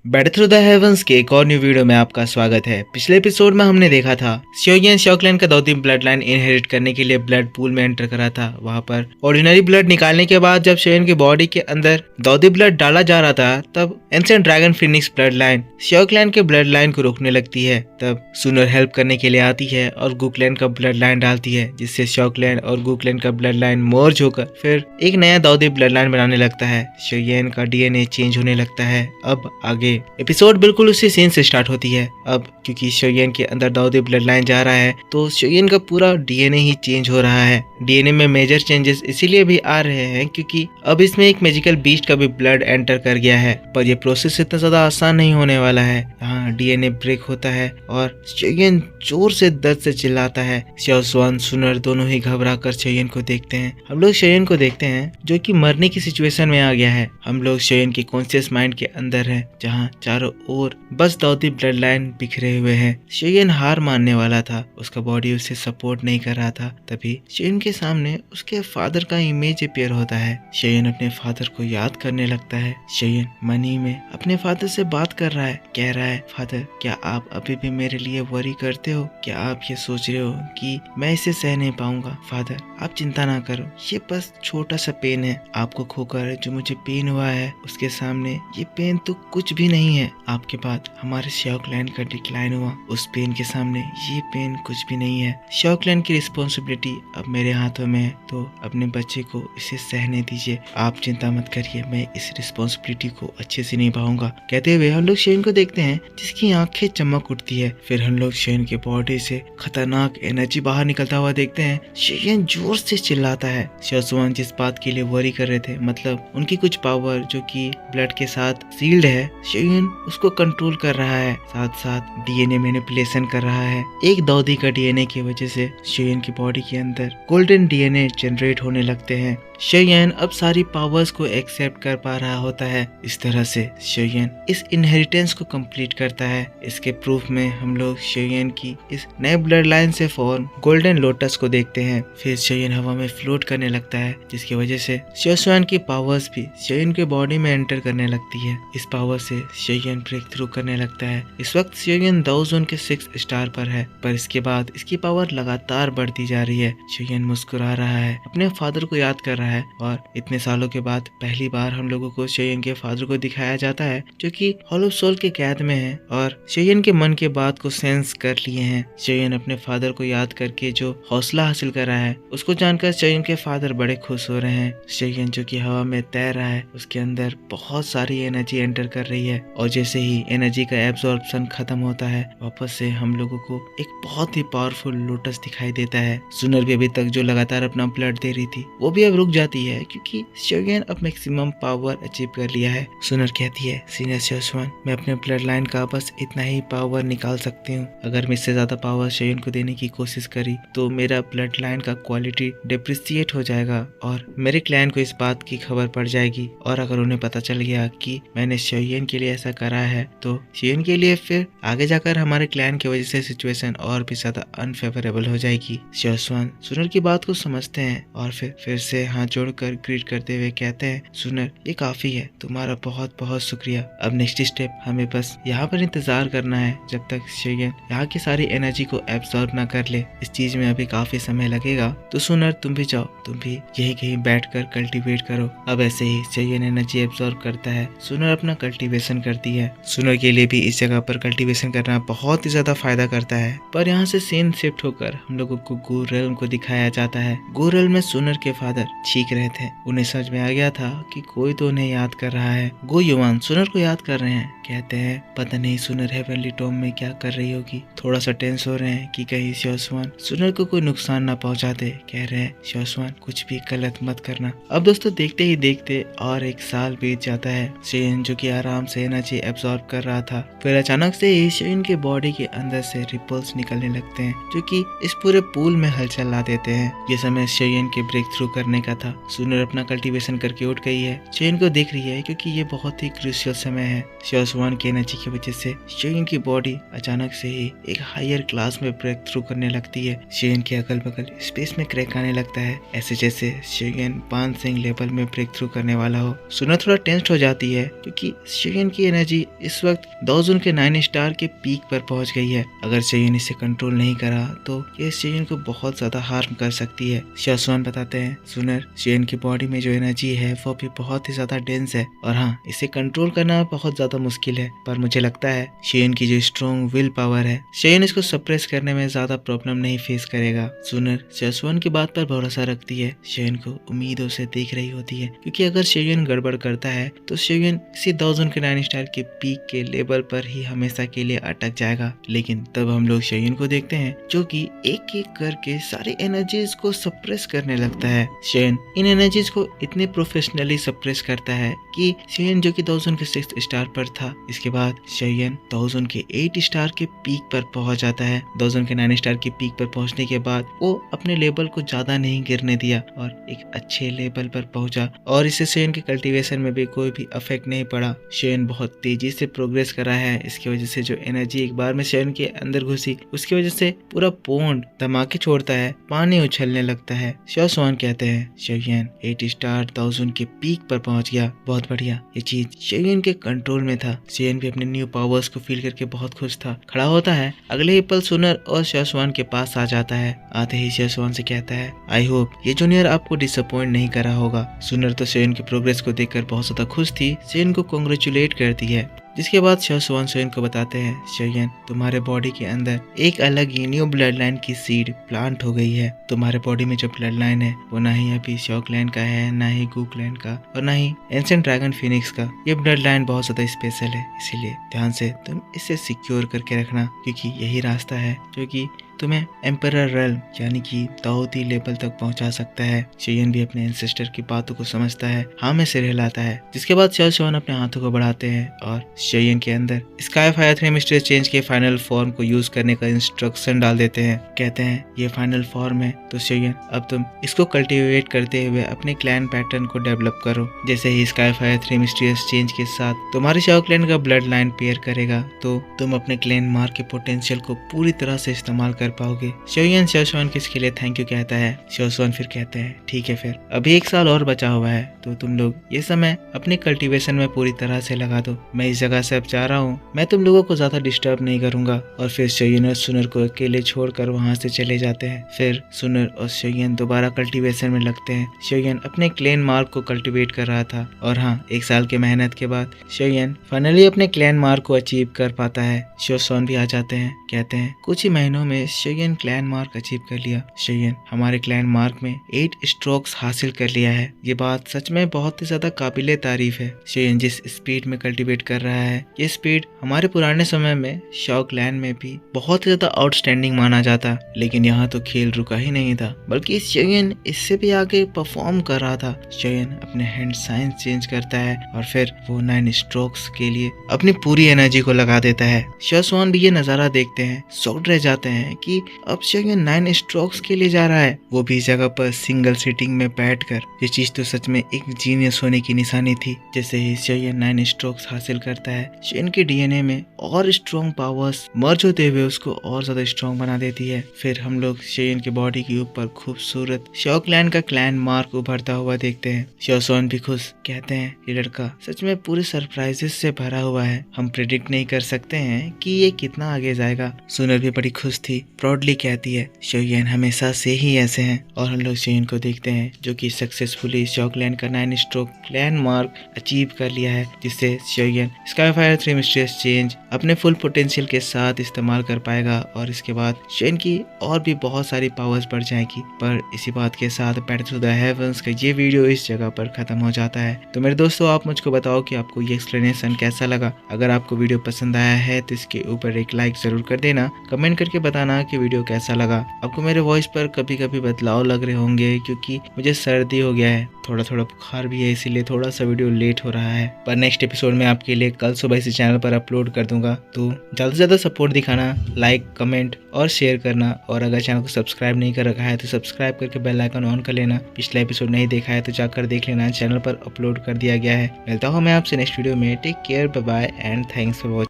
Batter through the heavens के एक और न्यू वीडियो में आपका स्वागत है। पिछले एपिसोड में हमने देखा था शियोयन शॉकलैंड का दाऊदी ब्लड लाइन इनहेरिट करने के लिए ब्लड पूल में एंटर करा था। वहां पर ऑर्डिनरी ब्लड निकालने के बाद जब शियोयन की बॉडी के अंदर दाऊदी ब्लड डाला जा रहा था, तब ancient dragon phoenix blood line Shockland के ब्लड लाइन को रोकने लगती है। तब सुनर हेल्प करने के लिए आती है और गुकलैंड का ब्लड लाइन डालती है, जिससे शॉकलैंड और गुकलैंड का ब्लड लाइन मर्ज होकर फिर एक नया दाऊदी ब्लड लाइन बनाने लगता है। शियोयन का डीएनए चेंज होने लगता है। अब आगे एपिसोड बिल्कुल उसी सीन से स्टार्ट होती है। अब क्योंकि शियोयन के अंदर दाऊदी ब्लड लाइन जा रहा है, तो शियोयन का पूरा डीएनए ही चेंज हो रहा है। डीएनए में मेजर चेंजेस इसीलिए भी आ रहे हैं क्योंकि अब इसमें एक मैजिकल बीस्ट का भी ब्लड एंटर कर गया है। पर ये प्रोसेस इतना ज्यादा आसान नहीं होने वाला है। यहाँ डीएनए ब्रेक होता है और शियोयन जोर से दर्द से चिल्लाता है। xiaoxuan सुनर दोनों ही घबरा कर शियोयन को देखते हैं। हम लोग शियोयन को देखते हैं जो कि मरने की सिचुएशन में आ गया है। हम लोग शियोयन की कॉन्शियस माइंड के अंदर है, जहाँ चारों ओर बस दाऊदी ब्लड लाइन बिखरे हुए हैं। शियोयन हार मानने वाला था, उसका बॉडी उसे सपोर्ट नहीं कर रहा था। तभी शियोयन के सामने उसके फादर का इमेज अपीयर होता है। शियोयन अपने फादर को याद करने लगता है। शियोयन मनी में अपने फादर से बात कर रहा है, कह रहा है, फादर क्या आप अभी भी मेरे लिए वरी करते हो? क्या आप ये सोच रहे हो कि मैं इसे सह नहीं पाऊंगा? फादर आप चिंता ना करो, ये बस छोटा सा पेन है। आपको खोकर जो मुझे पेन हुआ है उसके सामने ये पेन तो कुछ भी नहीं है। आपके बाद हमारे शॉकलैंड का डिक्लाइन हुआ, उस पेन के सामने ये पेन कुछ भी नहीं है। शॉकलैंड की रिस्पॉन्सिबिलिटी अब मेरे हाथों में है, तो अपने बच्चे को इसे सहने दीजिए। आप चिंता मत करिए, मैं इस रिस्पॉन्सिबिलिटी को अच्छे से निभाऊंगा। कहते हुए हम लोग शियोयन को देखते हैं जिसकी आंखें चमक उठती है। फिर हम लोग शियोयन के बॉडी से खतरनाक एनर्जी बाहर निकलता हुआ देखते हैं। शियोयन जोर से चिल्लाता है। xiaoxuan जिस बात के लिए वरी कर रहे थे, मतलब उनकी कुछ पावर जो कि ब्लड के साथ सील्ड है, शियोयन उसको कंट्रोल कर रहा है, साथ साथ डीएनए मैनिपुलेशन कर रहा है। एक दाऊदी का डीएनए की वजह से शियोयन की बॉडी के अंदर गोल्डन डीएनए जनरेट होने लगते हैं। शियोयन अब सारी पावर्स को एक्सेप्ट कर पा रहा होता है। इस तरह से शियोयन इस इनहेरिटेंस को कंप्लीट करता है। इसके प्रूफ में हम लोग शियोयन की इस नए ब्लड लाइन से फॉर्म गोल्डन लोटस को देखते हैं। फिर शियोयन हवा में फ्लोट करने लगता है, जिसकी वजह से xiaoxuan की पावर्स भी शियोयन के बॉडी में एंटर करने लगती है। इस पावर से शियोयन ब्रेक थ्रू करने लगता है। इस वक्त शियोयन दाऊ जोन के 6 स्टार पर है, पर इसके बाद इसकी पावर लगातार बढ़ती जा रही है। शियोयन मुस्कुरा रहा है, अपने फादर को याद कर रहा है और इतने सालों के बाद पहली बार हम लोगों को शियोयन के फादर को दिखाया जाता है, जो कि हॉलो सोल के कैद में है और शियोयन के मन के बात को सेंस कर लिए हैं। शियोयन अपने फादर को याद करके जो हौसला हासिल कर रहा है, उसको जानकर शियोयन के फादर बड़े खुश हो रहे हैं। शियोयन जो कि हवा में तैर रहा है, उसके अंदर बहुत सारी एनर्जी एंटर कर रही है और जैसे ही एनर्जी का एब्जॉर्प्शन खत्म होता है, वापस से हम लोगों को एक बहुत ही पावरफुल लोटस दिखाई देता है। सुनर भी अभी तक जो लगातार अपना ब्लड दे रही थी, वो भी अब रुक जाती है क्योंकि शियोयन अब मैक्सिमम पावर अचीव कर लिया है। सुनर कहती है, सीनियर xiaoxuan, मैं अपने ब्लड लाइन का बस इतना ही पावर निकाल सकती हूँ। अगर मैं इससे ज्यादा पावर शियोयन को देने की कोशिश करी तो मेरा ब्लड लाइन का क्वालिटी डिप्रिसिएट हो जाएगा और मेरे क्लैन को इस बात की खबर पड़ जाएगी। और अगर उन्हें पता चल गया कि मैंने शियोयन के लिए ऐसा करा है, तो शियोयन के लिए फिर आगे जाकर हमारे क्लैन की वजह से सिचुएशन और भी ज्यादा अनफेवरेबल हो जाएगी। xiaoxuan सुनर की बात को समझते हैं और फिर से हाथ जोड़कर ग्रीट करते हुए कहते हैं, सुनर ये काफी है, तुम्हारा बहुत बहुत शुक्रिया। अब नेक्स्ट स्टेप हमें बस यहाँ पर इंतजार करना है जब तक शियोयन यहाँ की सारी एनर्जी को एब्सॉर्ब ना कर ले। इस चीज में अभी काफी समय लगेगा, तो सुनर तुम भी जाओ, तुम भी यही कहीं बैठकर कल्टीवेट करो। अब ऐसे ही शियोयन एनर्जी एब्सॉर्ब करता है। सुनर अपना कल्टीवेशन करती है। सुनर के लिए भी इस जगह पर कल्टीवेशन करना बहुत ही ज्यादा फायदा करता है। पर यहाँ से सीन शिफ्ट होकर हम लोगों को गू रेल्म को दिखाया जाता है। गू रेल्म में सुनर के फादर चीख रहे थे। उन्हें समझ में आ गया था कि कोई तो उन्हें याद कर रहा है। गो युवान सुनर को याद कर रहे हैं, कहते हैं, पता नहीं सुनर हेवनली टॉम में क्या कर रही होगी। थोड़ा सा टेंस हो रहे हैं कि कहीं xiaoxuan सुनर को कोई नुकसान ना पहुंचा दे। कह रहे हैं, xiaoxuan कुछ भी गलत मत करना। अब दोस्तों देखते ही देखते और एक साल बीत जाता है। शियोयन जो कि आराम से एनर्जी एब्सॉर्ब कर रहा था, फिर अचानक से ही शियोयन के बॉडी के अंदर से रिपल्स निकलने लगते हैं, जो कि इस पूरे पूल में हलचल ला देते हैं। ये समय शियोयन के ब्रेक थ्रू करने का था। सुनर अपना कल्टीवेशन करके उठ गई है। शियोयन को देख रही है क्योंकि ये बहुत ही क्रूशियल समय है। xiaoxuan की एनर्जी की वजह से शियोयन की बॉडी अचानक से ही एक हायर क्लास में ब्रेक थ्रू करने लगती है। शियोयन के अगल बगल स्पेस में क्रैक आने लगता है, ऐसे जैसे शियोयन 5 लेवल में ब्रेक थ्रू करने वाला हो। सुनर थोड़ा टेंस्ड हो जाती है क्योंकि शियोयन की एनर्जी इस वक्त दाओजुन के 9 स्टार के पीक पर पहुंच गई है। अगर शेयन इसे कंट्रोल नहीं करा तो ये शेयन को बहुत ज्यादा हार्म कर सकती है। शाओसुआन बताते हैं सुनर शेयन की बॉडी में जो एनर्जी है वो भी बहुत ही ज्यादा डेंस है और हाँ, इसे कंट्रोल करना बहुत ज्यादा मुश्किल है, पर मुझे लगता है शेयन की जो स्ट्रॉन्ग विल पावर है, शेयन इसको सप्रेस करने में ज्यादा प्रॉब्लम नहीं फेस करेगा। सुनर शाओसुआन की बात पर भरोसा रखती है, शेयन को उम्मीदों से देख रही होती है, क्योंकि अगर शेयन गड़बड़ करता है तो शेयन इसी दाओजुन के 9 स्टार के पीक के लेवल पर ही हमेशा के लिए अटक जाएगा। लेकिन तब हम लोग शेयन को देखते हैं जो कि एक एक करके सारी एनर्जीज को सप्रेस करने लगता है। शेयन इन एनर्जीज को इतने प्रोफेशनली सप्रेस करता है कि शेयन जो कि दाओजुन के 6 स्टार पर था, इसके बाद शेयन दाओजुन के 8 स्टार के पीक पर पहुंच जाता है। दाओजुन के 9 स्टार के पीक पर पहुंचने के बाद वो अपने लेवल को ज्यादा नहीं गिरने दिया और एक अच्छे लेवल पर पहुंचा और इससे शेयन के कल्टीवेशन में भी कोई भी इफेक्ट नहीं पड़ा। शेयन बहुत तेजी से प्रोग्रेस कर रहा है। इसकी वजह से जो एनर्जी एक बार में शेयन के अंदर घुसी, उसकी वजह से पूरा पोंड धमाके छोड़ता है, पानी उछलने लगता है। शाओसुआन कहते हैं शेयन 8 स्टार दाओजुन के पीक पर पहुंच गया, बहुत बढ़िया। ये चीज शेयन के कंट्रोल में था। शेयन भी अपने न्यू पावर्स को फील करके बहुत खुश था। खड़ा होता है, अगले ही पल सुनर और शाओसुआन के पास आ जाता है। आते ही शाओसुआन से कहता है आई होप ये जूनियर आपको डिसअपॉइंट नहीं करा होगा। सुनर तो शेयन की प्रोग्रेस को देखकर बहुत ज्यादा खुश थी, शेयन को कांग्रेचुलेट करती है। जिसके बाद शाओसुआन शेयन को बताते हैं शेयन तुम्हारे बॉडी के अंदर एक अलग ही न्यू ब्लड लाइन की सीड प्लांट हो गई है। तुम्हारे बॉडी में जो ब्लड लाइन है वो ना ही अभी शॉ क्लैन का है, ना ही गू क्लैन का और ना ही एंशिएंट ड्रैगन फिनिक्स का। ये ब्लड लाइन बहुत ज्यादा स्पेशल है, इसीलिए ध्यान से तुम इसे सिक्योर करके रखना, क्योंकि यही रास्ता है जो कि तुम्हें एम्परर रेल्म यानी कि दाऊदी लेवल तक पहुंचा सकता है। शेयन भी अपने एंसेस्टर की बातों को समझता है, हाँ में सिर हिलाता है। जिसके बाद शाओसुआन अपने हाथों को बढ़ाते हैं और शेयन के अंदर स्काई फायर 3 मिस्टीरियस चेंज के फाइनल फॉर्म को यूज करने का इंस्ट्रक्शन डाल देते हैं। कहते हैं ये फाइनल फॉर्म है तो शेयन अब तुम इसको कल्टीवेट करते हुए अपने क्लैन पैटर्न को डेवलप करो। जैसे ही स्काई फायर 3 मिस्टीरियस चेंज के साथ तुम्हारे शॉ क्लैन का ब्लड लाइन पेयर करेगा तो तुम अपने क्लैन मार्क के पोटेंशियल को पूरी तरह से इस्तेमाल कर पाओगे। शेयन शाओसुआन को इसके लिए थैंक यू कहता है। शाओसुआन फिर कहते हैं ठीक है, फिर अभी 1 साल और बचा हुआ है तो तुम लोग ये समय अपने कल्टीवेशन में पूरी तरह से लगा दो। मैं इस जगह से अब जा रहा हूँ, मैं तुम लोगों को ज्यादा डिस्टर्ब नहीं करूंगा। और फिर शेयन और सुनर को अकेले छोड़कर वहां से चले जाते हैं। फिर सुनर और शेयन दोबारा कल्टीवेशन में लगते हैं। शेयन अपने क्लैन मार्क को कल्टीवेट कर रहा था और हाँ, 1 साल की मेहनत के बाद शेयन फाइनली अपने क्लैन मार्क को अचीव कर पाता है। शाओसुआन भी आ जाते हैं, कहते हैं कुछ ही महीनों में शेयन क्लैन मार्क अचीव कर लिया। शेयन हमारे क्लैन मार्क में 8 स्ट्रोक्स हासिल कर लिया है। ये बात सच में बहुत ही ज्यादा काबिले तारीफ है। शेयन जिस स्पीड में कल्टीवेट कर रहा है, ये स्पीड हमारे पुराने समय में शॉ क्लैन में भी बहुत ज्यादा आउटस्टैंडिंग माना जाता। लेकिन यहाँ तो खेल रुका ही नहीं था, बल्कि शेयन इससे भी आगे परफॉर्म कर रहा था। शेयन अपने हैंड साइंस चेंज करता है और फिर वो 9 स्ट्रोक्स के लिए अपनी पूरी एनर्जी को लगा देता है। शाओसुआन भी ये नजारा देखते हैं, शॉक्ड रह जाते हैं कि अब शेयन 9 स्ट्रोक्स के लिए जा रहा है, वो भी इस जगह पर सिंगल सिटिंग में बैठकर। ये चीज तो सच में एक जीनियस होने की निशानी थी। जैसे ही शेयन 9 स्ट्रोक्स हासिल करता है, शेयन के डीएनए में और स्ट्रॉन्ग पावर्स मर्ज होते हुए उसको और ज्यादा स्ट्रॉन्ग बना देती है। फिर हम लोग शेयन की बॉडी के ऊपर खूबसूरत शॉ क्लैन का क्लैन मार्क उभरता हुआ देखते हैं। शाओसुआन भी खुश, कहते हैं ये लड़का सच में पूरे सरप्राइजेस से भरा हुआ है, हम प्रेडिक्ट नहीं कर सकते हैं कि ये कितना आगे जाएगा। सुनर भी बड़ी खुश थी, प्राउडली कहती है शेयन हमेशा से ही ऐसे हैं। और हम लोग शेयन को देखते हैं जो कि सक्सेसफुली शॉ क्लैन का 9 स्ट्रोक क्लैन मार्क अचीव कर लिया है, जिससे शेयन स्काई फायर 3 मिस्टीरियस चेंज अपने फुल पोटेंशियल के साथ इस्तेमाल कर पाएगा और इसके बाद शेयन की और भी बहुत सारी पावर्स बढ़ जाएगी। पर इसी बात के साथ बैटल थ्रू द हेवंस का ये वीडियो इस जगह पर खत्म हो जाता है। तो मेरे दोस्तों, आप मुझको बताओ कि आपको ये एक्सप्लेनेशन कैसा लगा। अगर आपको वीडियो पसंद आया है तो इसके ऊपर एक लाइक जरूर कर देना, कमेंट करके बताना कि वीडियो कैसा लगा। आपको मेरे वॉइस पर कभी कभी बदलाव लग रहे होंगे क्योंकि मुझे सर्दी हो गया है, थोड़ा थोड़ा बुखार भी है, इसीलिए थोड़ा सा वीडियो लेट हो रहा है। पर नेक्स्ट एपिसोड में आपके लिए कल सुबह इसी चैनल पर अपलोड कर दूंगा। तो ज़्यादा से ज़्यादा सपोर्ट दिखाना, लाइक कमेंट और शेयर करना। और अगर चैनल को सब्सक्राइब नहीं कर रखा है तो सब्सक्राइब करके बेल आइकन ऑन कर लेना। पिछला एपिसोड नहीं देखा है तो जाकर देख लेना, चैनल पर अपलोड कर दिया गया है। मिलता हूँ मैं आपसे नेक्स्ट वीडियो में। Take care, bye bye and thanks for watching.